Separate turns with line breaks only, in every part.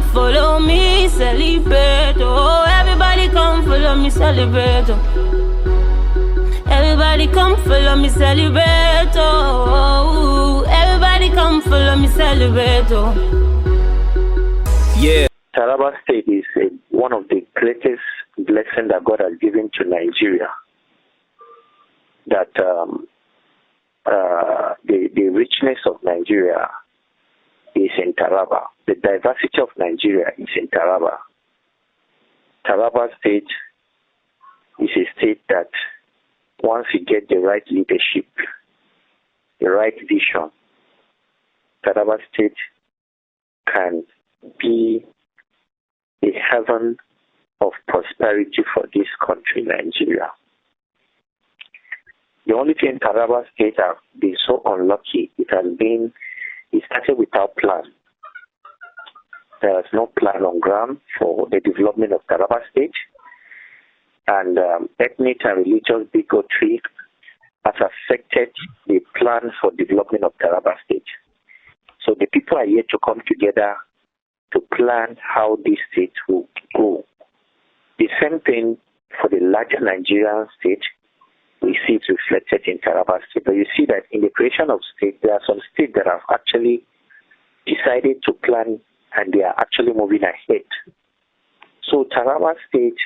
come follow me, celebrate. Oh, everybody come follow me, celebrate. Everybody come follow me, celebrate. Oh, everybody come follow me, celebrate.
Yeah.
Taraba State is one of the greatest blessings that God has given to Nigeria. That the richness of Nigeria is in Taraba. The diversity of Nigeria is in Taraba. Taraba State is a state that once you get the right leadership, the right vision, Taraba State can be a heaven of prosperity for this country, Nigeria. The only thing Taraba State have been so unlucky, it started without plan. There is no plan on ground for the development of Taraba State, and ethnic and religious bigotry has affected the plan for development of Taraba State. So the people are yet to come together to plan how this state will grow. The same thing for the larger Nigerian state, we see it reflected in Taraba State. But you see that in the creation of states, there are some states that have actually decided to plan and they are actually moving ahead. So Taraba State,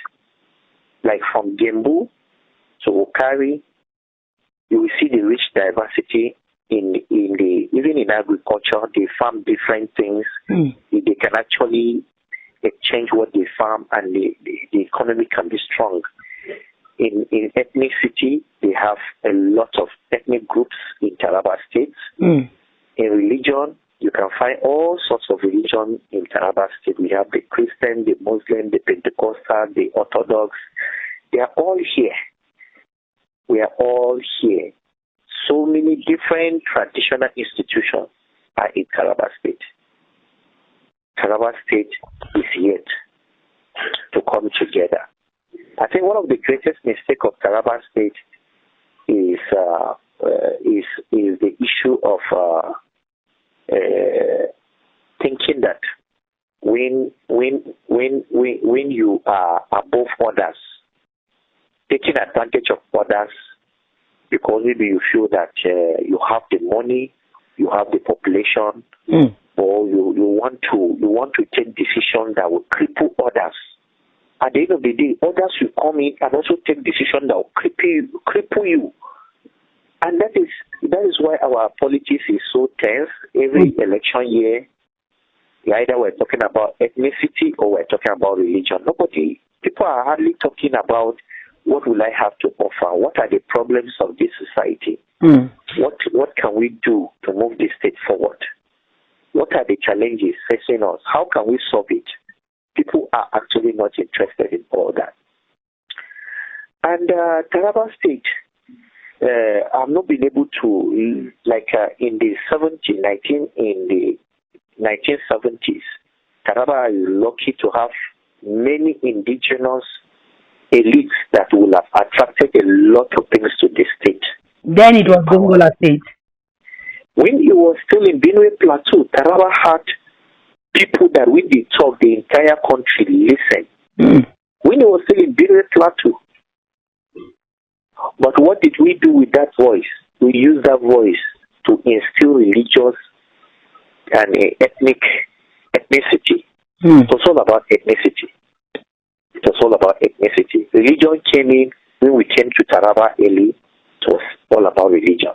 like from Gembu to Okari, you will see the rich diversity in even in agriculture. They farm different things. They can actually exchange what they farm, and the economy can be strong. In ethnicity, they have a lot of ethnic groups in Taraba State. In religion, you can find all sorts of religion in Taraba State. We have the Christian, the Muslim, the Pentecostal, the Orthodox. They are all here. We are all here. So many different traditional institutions are in Taraba State. Taraba State is yet to come together. I think one of the greatest mistakes of Taraba State is the issue of thinking that when you are above others, taking advantage of others because maybe you feel that you have the money, you have the population, or you want to take decisions that will cripple others. At the end of the day, others will come in and also take decisions that will cripple you. And that is why our politics is so tense. Every election year, either we're talking about ethnicity or we're talking about religion. People are hardly talking about what will I have to offer? What are the problems of this society? What can we do to move the state forward? What are the challenges facing us? How can we solve it? People are actually not interested in all that. And Taraba State, I've not been able to, in the 1970s, Taraba is lucky to have many indigenous elites that will have attracted a lot of things to the state.
Then it was Gongola State.
When it was still in Benue Plateau, Taraba had people that when they talk, the entire country listened. When it was still in Benue Plateau. But what did we do with that voice? We used that voice to instill religious and ethnicity. It was all about ethnicity. It was all about ethnicity. Religion came in when we came to Taraba early. It was all about religion.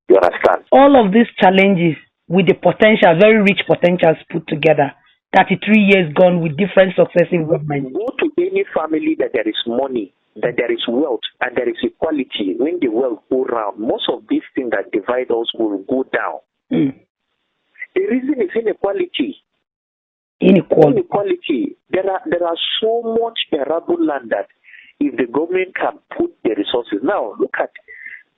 You understand?
All of these challenges with the potential, very rich potentials put together, 33 years gone with different successive governments.
Go to any family that there is money, that there is wealth, and there is equality. When the wealth go round, most of these things that divide us will go down. The reason is inequality. Inequality. There are so much arable land that if the government can put the resources. Now, look at,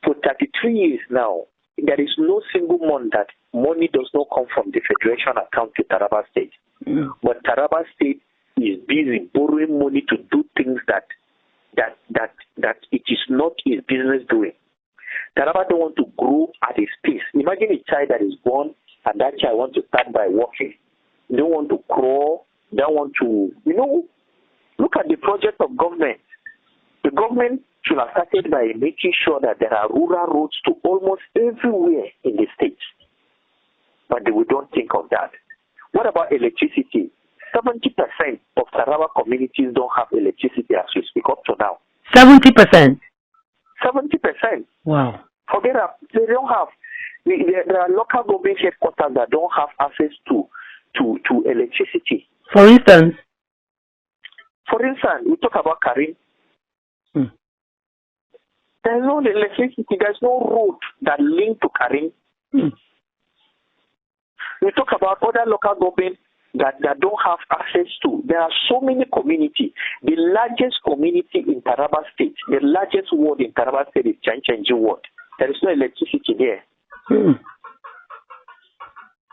for 33 years now, there is no single month that money does not come from the federation account to Taraba State. But Taraba State is busy borrowing money to do things that it is not his business doing. Taraba don't want to grow at his pace. Imagine a child that is born and that child wants to start by walking. They don't want to crawl. They don't want to, look at the project of government. The government should have started by making sure that there are rural roads to almost everywhere in the state. But we don't think of that. What about electricity? 70% of Taraba communities don't have electricity as we speak up to now.
70%?
70%.
Wow.
Forget that. They don't have. There are local government headquarters that don't have access to electricity.
For instance,
we talk about Karim. There's no electricity. There's no road that link to Karim. We talk about other local governments that don't have access to. There are so many communities. The largest community in Taraba State, the largest ward in Taraba State is Chanchanji ward. There is no electricity there.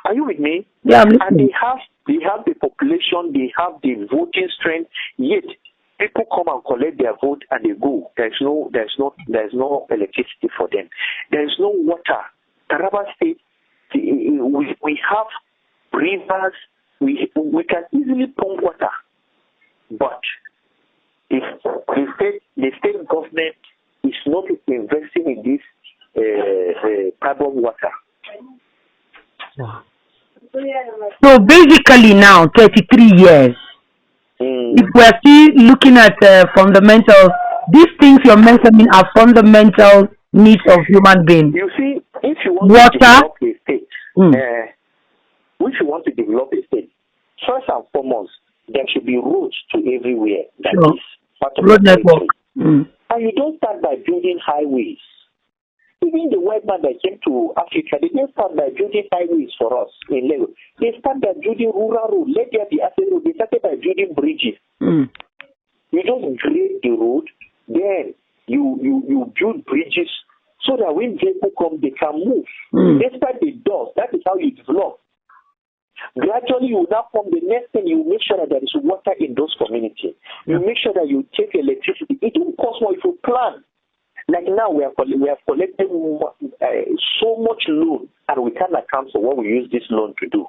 Are you with me?
Yeah,
and they have the population, they have the voting strength, yet people come and collect their vote and they go. There's no electricity for them. There's no water. Taraba State, we have rivers, we can easily pump water. But if the state government is not investing in this carbon water.
Wow. So basically now, 33 years, if we're still looking at fundamentals, these things you're mentioning are fundamental needs of human beings.
You see, if you want
water,
to develop a state, if you want to develop a state, first and foremost, there should be roads to everywhere. That is part of
road network.
And you don't start by building highways. Even the white man that came to Africa, they didn't start by building highways for us in Lagos. They started by building rural roads. Let there be access road. They started by building bridges. You just grade the road, then you build bridges so that when people come, they can move. Despite the dust, that is how you develop. Gradually, you now form the next thing. You make sure that there is water in those communities. You make sure that you take electricity. It will cost more if you plan. Like now, we have collected so much loan, and we can't account for what we use this loan to do.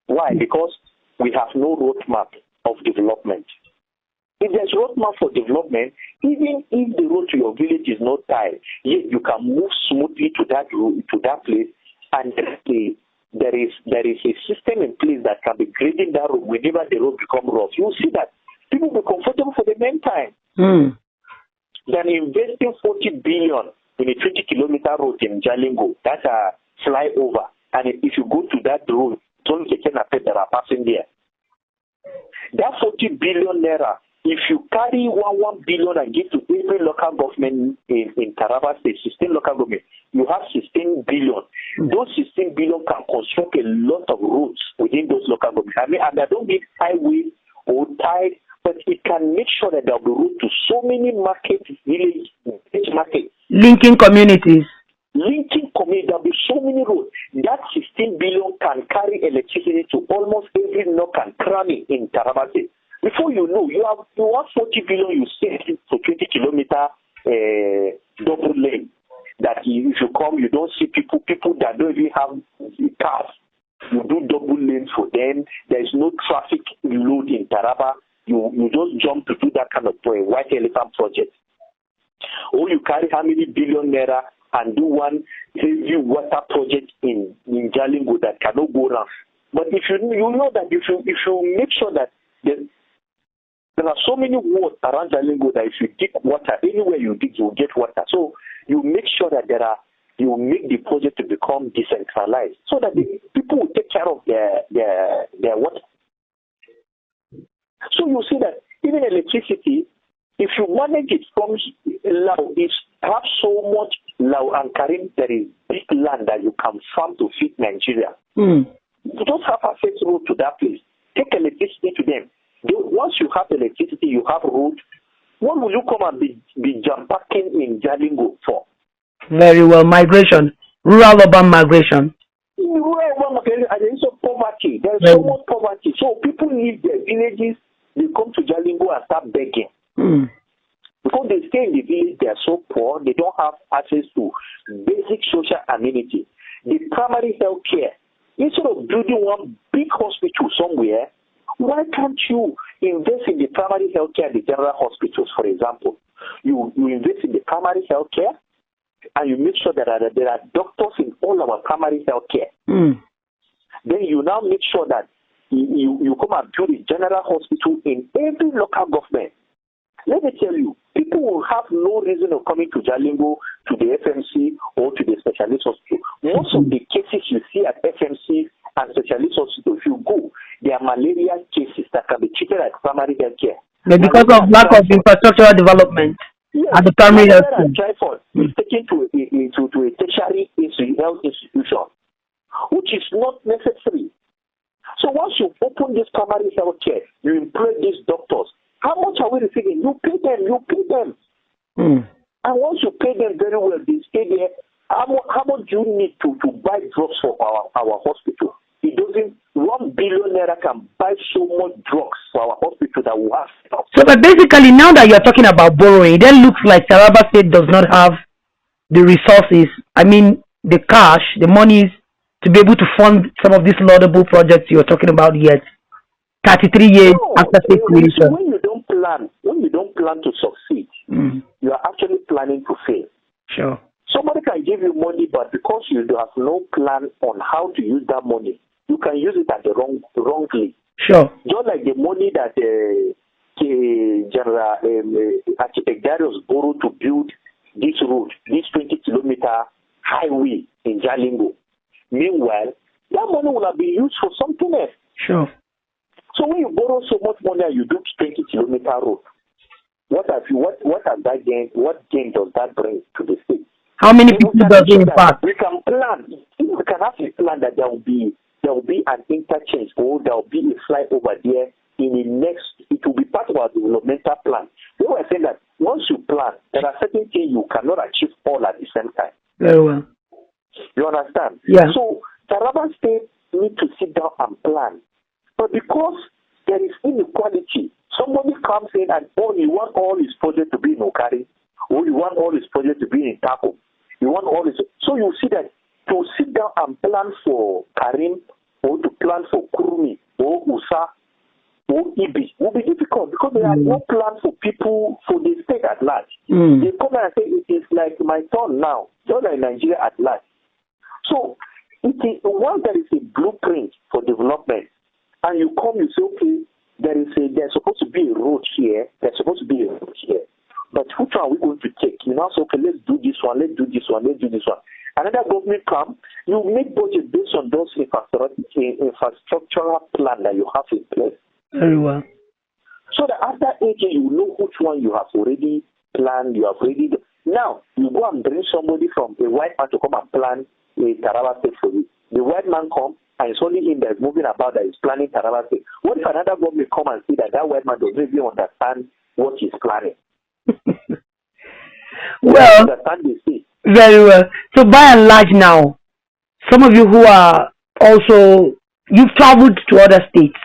Why? Because we have no roadmap of development. If there's roadmap for development, even if the road to your village is not tied, yet you can move smoothly to that road, to that place, and there is a system in place that can be grading that road whenever the road becomes rough. You'll see that people will be comfortable for the meantime. Than investing 40 billion in a 20-kilometer road in Jalingo. That's a flyover. And if you go to that road, it's only taken a pet that are passing there. That 40 billion naira, if you carry 1 billion and give to every local government in Taraba State, 16 local government, you have 16 billion. Those 16 billion can construct a lot of roads within those local governments. I mean, and I don't need highways or tied, but it can make sure that there will be road to so many markets, village markets.
Linking communities.
Linking communities, there will be so many roads. That 16 billion can carry electricity to almost every nook and cranny in Taraba State. Before you know, you have 40 billion you save for 20-kilometer double lane. That if you come, you don't see people that don't even have cars. You do double lanes for them. There is no traffic load in Taraba. You just jump to do that kind of white elephant project. Or you carry how many billion naira and do one heavy water project in Jalingo that cannot go wrong. But if you know that if you make sure that there are so many waters around Jalingo that if you dig water, anywhere you dig, you will get water. So you make sure that you make the project to become decentralized so that the people will take care of their water. So you see that even electricity, if you manage it from Lao, it's have so much Lao and Karim, there is big land that you can farm to feed Nigeria. You don't have access road to that place. Take electricity to them. Once you have electricity, you have road. What will you come and be jam-packing in Jalingo for?
Very well, migration, rural-urban migration.
Rural-urban migration, and there is so poverty. There is so much poverty. So people leave their villages, they come to Jalingo and start begging. Because they stay in the village, they are so poor, they don't have access to basic social amenities. The primary health care Instead of building one big hospital somewhere, why can't you invest in the primary health care, the general hospitals, for example? You invest in the primary health care, and you make sure that there are doctors in all our primary health care. Then you now make sure that you come and build a general hospital in every local government. Let me tell you, people will have no reason of coming to Jalingo, to the FMC, or to the specialist hospital. Most of the cases you see at FMC and specialist hospital, if you go, they are malaria cases that can be treated at primary health care.
But because of lack of infrastructural development at the primary health care.
Typhoid is taken to a tertiary health institution, which is not necessary. So once you open this primary health care, you employ these doctors. How much are we receiving? You pay them. And once you pay them very well, they stay there. How much do you need to buy drugs for our hospital? It doesn't. 1 billion naira can buy so much drugs for our hospital that we have.
So, but basically, now that you're talking about borrowing, it then looks like Taraba State does not have the resources. I mean, the cash, the monies to be able to fund some of these laudable projects you're talking about yet. 33 years after state creation.
When you don't plan to succeed, you are actually planning to fail.
Sure.
Somebody can give you money, but because you have no plan on how to use that money, you can use it at the wrongly.
Sure.
Just like the money that General Architect Darius borrowed to build this road, this 20-kilometer highway in Jalingo. Meanwhile, that money will have been used for something else.
Sure.
So when you borrow so much money and you do 20-kilometer road, what has that gain? What gain does that bring to the state?
How many people does it impact?
We can plan. We can have a plan that there will be an interchange, or there will be a flyover there in the next. It will be part of our developmental plan. We were saying that once you plan, there are certain things you cannot achieve all at the same time.
Very well.
You understand?
Yeah.
So Taraba State need to sit down and plan. But because there is inequality, somebody comes in and you want all his projects to be in Okari, or you want all his projects to be in Tako. You want all this. So you see that to sit down and plan for Karim, or to plan for Kurumi, or Usa, or Ibi will be difficult because there are no plans for people, for the state at large. They come and say, it is like my turn now, just like Nigeria at large. So once there is a blueprint for development, and you come, you say, okay, there's supposed to be a road here, there's supposed to be a road here. But which one are we going to take? You now say, okay, let's do this one, let's do this one, let's do this one. Another government come, you make budget based on those infrastructural plan that you have in place.
Very well.
So that after 8 years, you know which one you have already planned, you have already done. Now, you go and bring somebody from a white man to come and plan a Taraba State for you. The white man come, and it's only him that is moving about that is planning Taraba State. What if another government come and see that white man doesn't even understand what he's planning?
Well, very well. So by and large now, some of you who are also, you've traveled to other states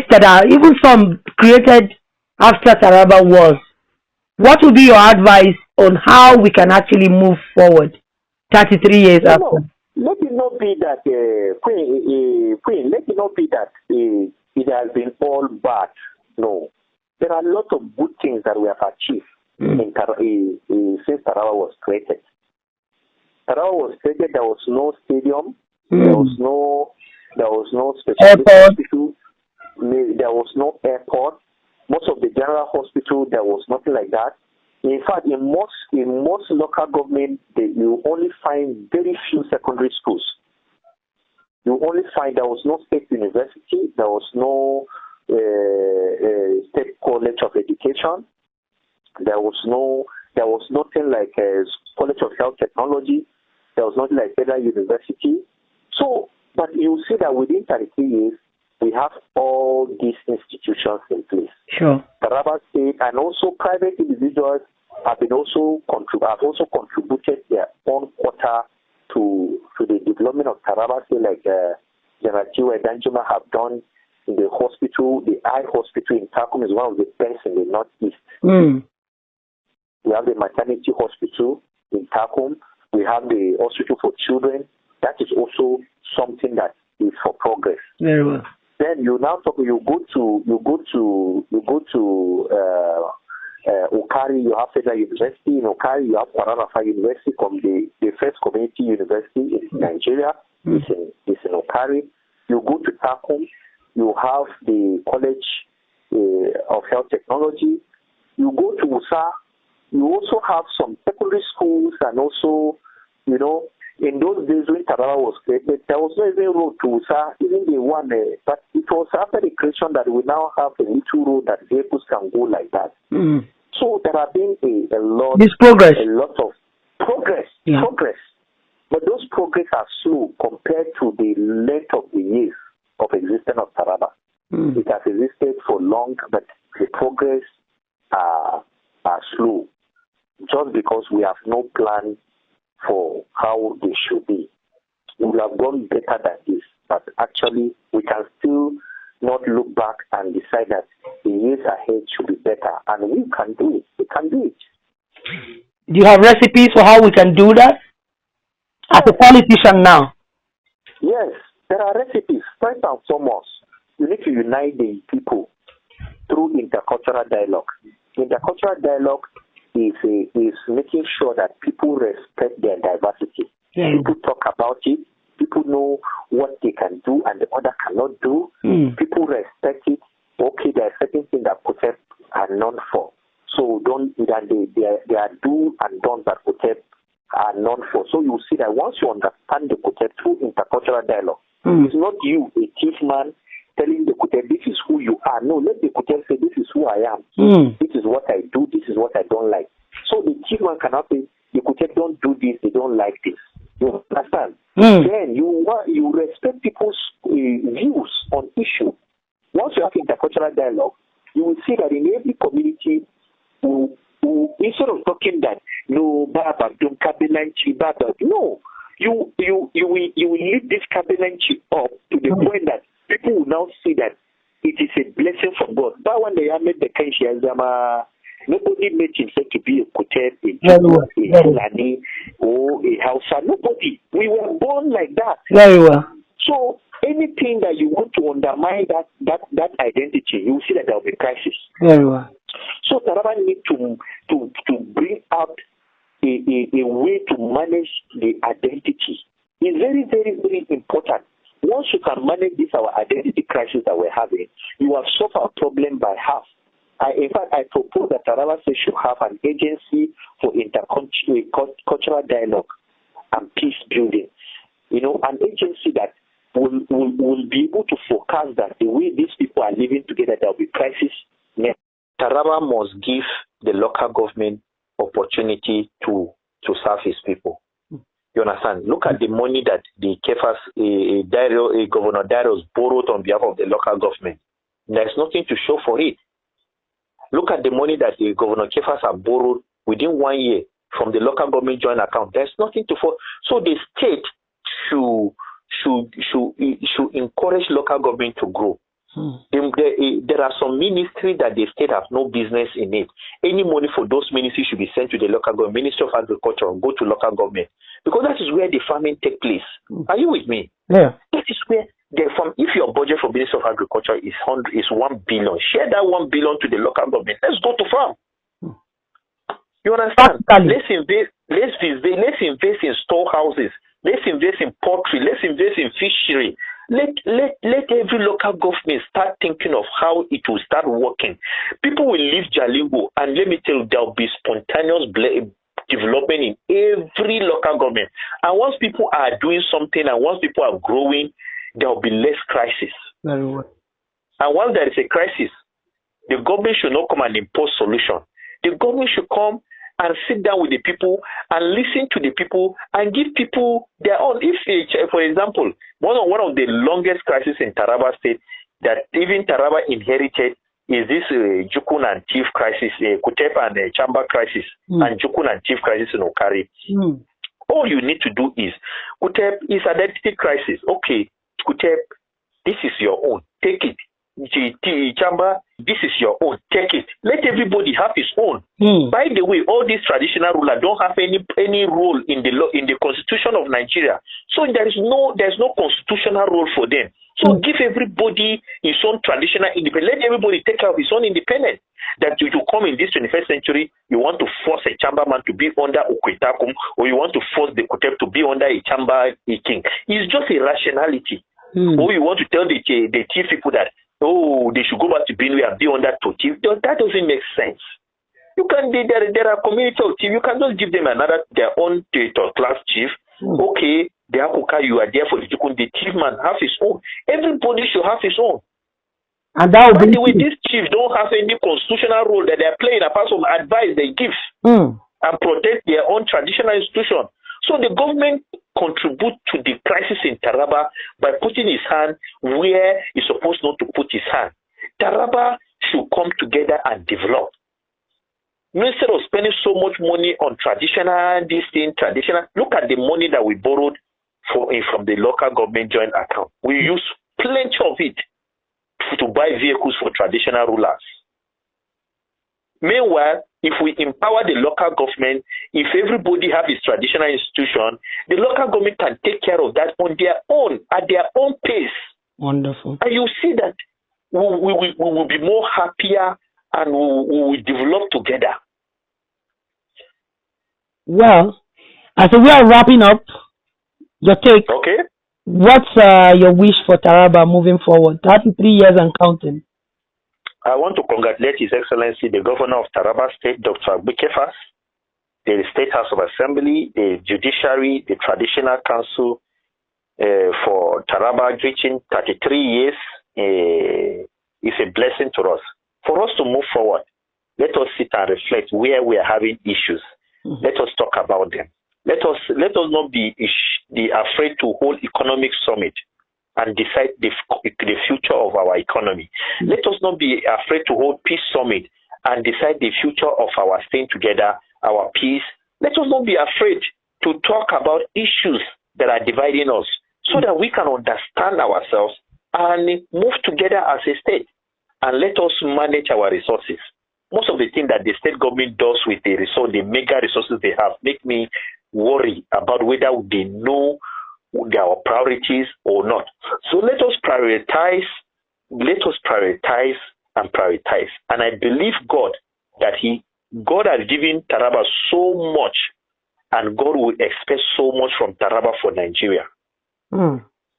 that are, even some created after Taraba was. What would be your advice on how we can actually move forward 33 years after?
Let it not be that, Queen, let it not be that it has been all bad. No. There are a lot of good things that we have achieved since Taraba was created. Taraba was created, there was no stadium, there was no special hospital, there was no airport. Most of the general hospital, there was nothing like that. In fact, in most local government, you only find very few secondary schools. You only find there was no state university, there was no state college of education, there was nothing like college of health technology, there was nothing like federal university. So, but you see that within 33 years, we have all these institutions in place.
Sure.
Taraba State and also private individuals have also contributed their own quota to the development of Taraba State, like General Chiwe Danjuma have done in the hospital. The eye hospital in Takum is one of the best in the northeast. We have the maternity hospital in Takum. We have the hospital for children. That is also something that is for progress.
Very well.
Then you now talk. You go to Okari. You have Federal University in Okari. You have Taraba University, the first community university in Nigeria. It's in Okari. You go to Takum. You have the College of Health Technology. You go to Usa. You also have some secondary schools, and also, in those days when Taraba was created, there was no even road to Usa, even the one, but it was after the creation that we now have a little road that vehicles can go like that.
Mm.
So there have been a lot of progress.
Yeah.
Progress. But those progress are slow compared to the length of the years of existence of Taraba. Mm. It has existed for long, but the progress are slow, just because we have no plan for how they should be. We would have gone better than this, but actually we can still not look back and decide that the years ahead should be better, and we can do it. We can do it.
Do you have recipes for how we can do that? As a politician now?
Yes, there are recipes. First and foremost, you need to unite the people through intercultural dialogue. Intercultural dialogue is making sure that people respect their diversity. Yeah. People talk about it. People know what they can do and the other cannot do. Mm. People respect it. Okay, there are certain things that protect are known for. So there are do and don't that protect are known for. So you see that once you understand the protect through intercultural dialogue, it's not you, a chief man, telling the Kuteb, this is who you are. No, let the Kuteb say, this is who I am. Mm. This is what I do. This is what I don't like. So the chief man cannot say, the Kuteb don't do this. They don't like this. You understand? Mm. Then you respect people's views on issue. Once you have intercultural dialogue, you will see that in every community, instead of talking that no, Baba, don't Kabelanchi, Baba, no, you will lead this Kabelanchi up to the point that people will now see that it is a blessing from God. But when they made the Kenshi Azama, nobody made himself to be a Kuteb, a Fulani, or a Hausa. Nobody. We were born like that.
Very well.
So anything that you want to undermine that identity, you will see that there will be crisis.
Very well.
So Taraba need to bring out a way to manage the identity. It's very, very, very important. Once you can manage this, our identity crisis that we're having, you have solved our problem by half. In fact, I propose that Taraba State should have an agency for intercultural dialogue and peace building. An agency that will be able to forecast that the way these people are living together, there will be crisis. Taraba must give the local government opportunity to serve his people. You understand? Look at the money that the Kefas, Governor Darius borrowed on behalf of the local government. There's nothing to show for it. Look at the money that the Governor Kefas have borrowed within 1 year from the local government joint account. There's nothing to follow. So the state should encourage local government to grow. There are some ministries that the state has no business in it. Any money for those ministries should be sent to the local government. Ministry of Agriculture, go to local government, because that is where the farming takes place. Are you with me?
Yeah.
That is where if your budget for Ministry of Agriculture is 1 billion, share that 1 billion to the local government. Let's go to farm. You understand? Let's invest in storehouses. Let's invest in poultry. Let's invest in fishery. Let every local government start thinking of how it will start working. People will leave Jalingo, and let me tell you, there will be spontaneous development in every local government. And once people are doing something, and once people are growing, there will be less crisis.
Very well.
And once there is a crisis, the government should not come and impose solution. The government should come and sit down with the people and listen to the people and give people their own. If, for example, one of the longest crises in Taraba State that even Taraba inherited is this Jukun and Chief crisis, Kutep and Chamba crisis, and Jukun and Chief crisis in Okari. All you need to do is, Kutep is identity crisis. Okay, Kutep, this is your own. Take it. Chamba This is your own. Take it. Let everybody have his own. By the way, all these traditional rulers don't have any role in the law, in the constitution of Nigeria. So there's no constitutional role for them. So give everybody his own traditional independence. Let everybody take care of his own independence. That you come in this 21st century, you want to force a chamberman to be under Okwetakum, or you want to force the Kotep to be under a chamber a king. It's just irrationality. Or you want to tell the chief people that, oh, they should go back to Benue and be under Tochi. That doesn't make sense. You can there are community of chief. You can just give them their own class chief. Okay, the Akuka, you are there for the chief man have his own. Everybody should have his own. And that by the way, these chiefs don't have any constitutional role that they are playing apart from advice they give and protect their own traditional institution. So the government contribute to the crisis in Taraba by putting his hand where he's supposed not to put his hand. Taraba should come together and develop. Instead of spending so much money on traditional, look at the money that we borrowed from the local government joint account. We use plenty of it to buy vehicles for traditional rulers. Meanwhile, if we empower the local government, if everybody have his traditional institution, the local government can take care of that on their own, at their own pace.
Wonderful.
And you see that we will be more happier and we will develop together.
Well, as we are wrapping up, your take.
Okay.
What's your wish for Taraba moving forward? 33 years and counting.
I want to congratulate His Excellency, the Governor of Taraba State, Dr. Rikwese, the State House of Assembly, the Judiciary, the Traditional Council for Taraba reaching 33 years is a blessing to us. For us to move forward, let us sit and reflect where we are having issues. Let us talk about them. Let us not be afraid to hold economic summit and decide the future of our economy. Let us not be afraid to hold peace summit and decide the future of our staying together, our peace. Let us not be afraid to talk about issues that are dividing us so that we can understand ourselves and move together as a state. And let us manage our resources. Most of the things that the state government does with the mega resources they have, make me worry about whether they know their priorities or not. So let us prioritize and prioritize. And I believe God that God has given Taraba so much, and God will expect so much from Taraba for Nigeria.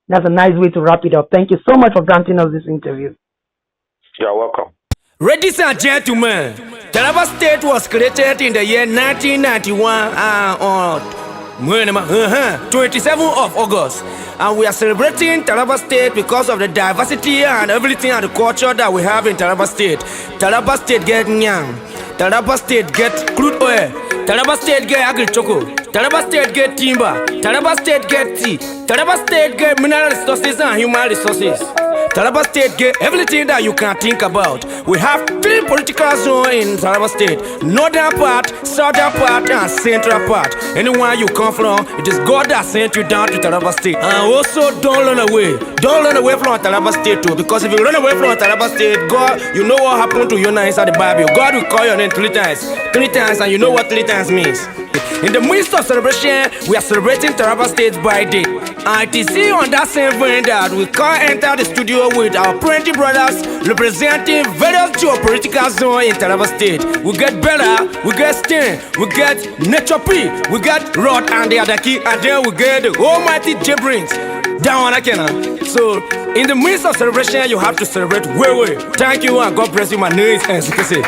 That's a nice way to wrap it up. Thank you so much for granting us this interview.
You're welcome.
Ladies and gentlemen, Taraba State was created in the year 1991 on 27th of August. And we are celebrating Taraba State because of the diversity and everything and the culture that we have in Taraba State. Taraba State get nyang. Taraba State get crude oil. Taraba State get agriculture. Taraba State get timber. Taraba State get tea. Taraba State get mineral resources and human resources. Taraba State get everything that you can think about. We have 3 political zones in Taraba State: northern part, southern part, and central part. Anywhere you come from, it is God that sent you down to Taraba State. And also, don't run away. Don't run away from Taraba State too, because if you run away from Taraba State, God, you know what happened to Jonah inside the Bible. God will call your name 3 times. 3 times, and you know what 3 times means. In the midst of celebration, we are celebrating Taraba State's birthday. And it is on that same vein that we can enter the studio with our plenty brothers representing various geopolitical zones in Taraba State. We get Bella, we get Stain, we get Nature P, we get Rod and the other key, and then we get the almighty Jabrins down on Akena. So, in the midst of celebration, you have to celebrate way. Thank you and God bless you, my name is Ziti.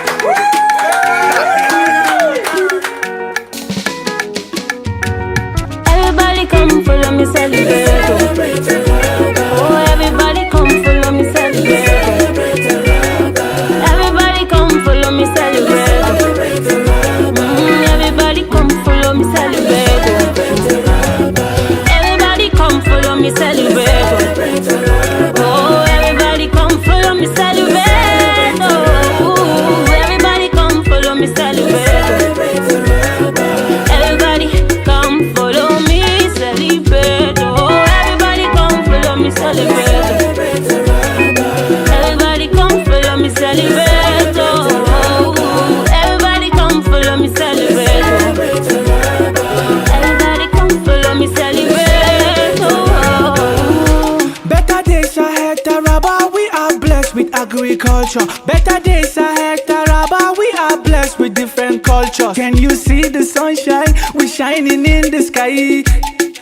Everybody come follow me celebrate. Oh, everybody come follow me celebrate. Everybody come follow me celebrate. Everybody come follow me celebrate. Everybody come follow me celebrate. Oh, everybody come follow me celebrate. Oh, everybody come follow me celebrate. Everybody come follow me celebrate. Oh, everybody come
agriculture. Better days ahead, Taraba, we are blessed with different cultures. Can you see the sunshine? We shining in the sky.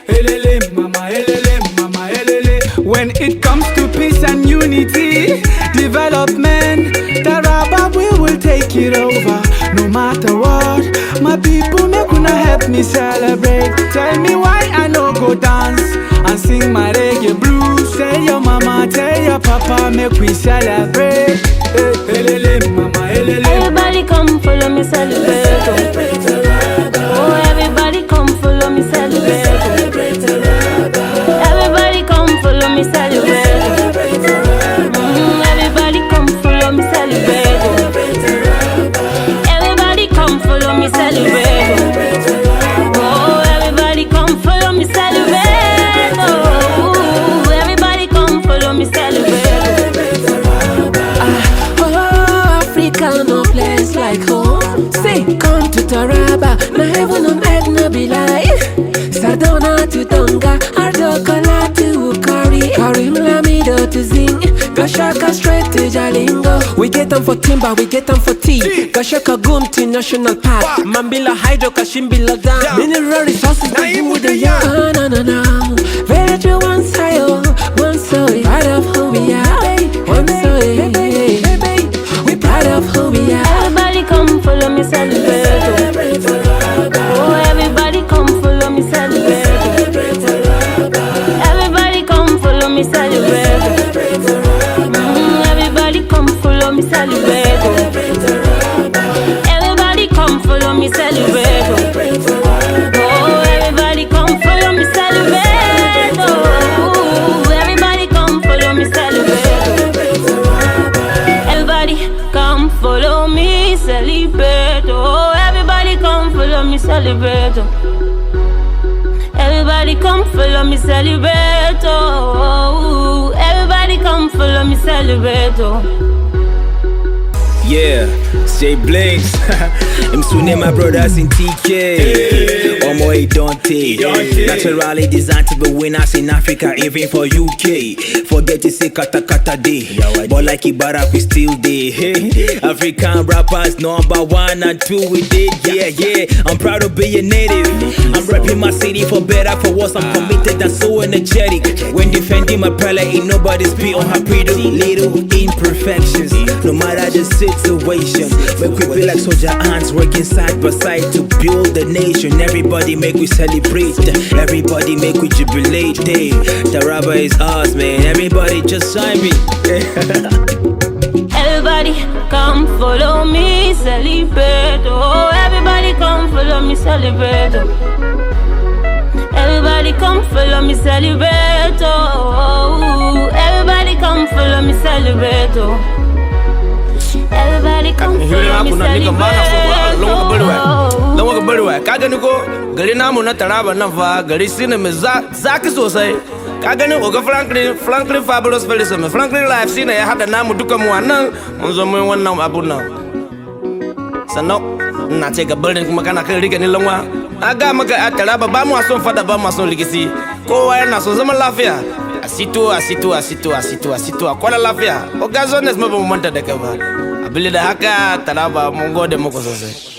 Elele, mama, elele, mama, elele. When it comes to peace and unity, development, Taraba, we will take it over. No matter what, my people make una help me celebrate. Tell me why I no go dance and sing my reggae blues. Tell your mama, tell your papa, make we celebrate. Elele, mama, elele.
Everybody come follow me celebrate. Oh, everybody come follow me celebrate. Everybody come follow me celebrate. Everybody come follow me celebrate. Everybody come follow me celebrate. Oh, everybody come follow me celebrate. Oh, everybody come follow me celebrate.
Oh, Africa, no place like home. Say, come to Taraba, no heaven on earth, no be like. Sardona to Tonga, Ardokola to Ukari, Karimlamido to Zing, Gashaka straight to Jalingo. We get them for timber, we get them for tea. Gashaka Gumti National Park, Mambila Hydro Kashimbila Dam. Mineral resources, I am with the young. No. Very true, one side, one soul, proud of who we are. One soul, we proud of who we are.
Everybody come follow me celebrate. Oh, everybody come follow me celebrate. Everybody come follow me celebrate. Everybody come follow me celebrate. Everybody come follow me celebrate. Oh, everybody come follow me celebrate. Oh, everybody come follow me celebrate. Everybody come follow me celebrate. Oh, everybody come follow me celebrate. Everybody come follow me celebrate. Oh, everybody come follow me celebrate.
Yeah, say Blinks. I'm soon my brothers in TK. Omo it don't take. Naturally designed to be winners in Africa, even for UK. Forget to say kata kata day. But like Ibarak we still day. Hey, African rappers #1 and 2 we did. Yeah. I'm proud to be a native. I'm repping my city for better, for worse. I'm committed and so energetic. When defending my palette, ain't nobody's beat on her pretty little imperfections. No matter the situation, make we be like soldier ants working side by side to build the nation. Everybody make we celebrate, everybody make we jubilate. Hey, Taraba is ours, man. Everybody just sign me.
Everybody come follow me celebrate. Oh, everybody come follow me celebrate. Everybody come follow me celebrate. Oh, everybody come follow me celebrate. Everybody come follow me celebrate.
Lawa ka bari wa ka gani ko gari namu na Taraba nan fa gari sine mai zaki sosai. Ka gani Oga Franklin Fabulous Felisa mai Franklin Life sine ya hada namu duka mu wannan mun zo mun wannan abun nan. Sannan ina ce ga barin kuma kana kan rike ni lanwa. Aga maka a Taraba ba mu son fada ba mu son rigisi. Kowa yana so zaman lafiya. Asito akwai lafiya. Oga Zones ma ba mu manta da kai ba. Abili da haka Taraba mun gode muku sosai.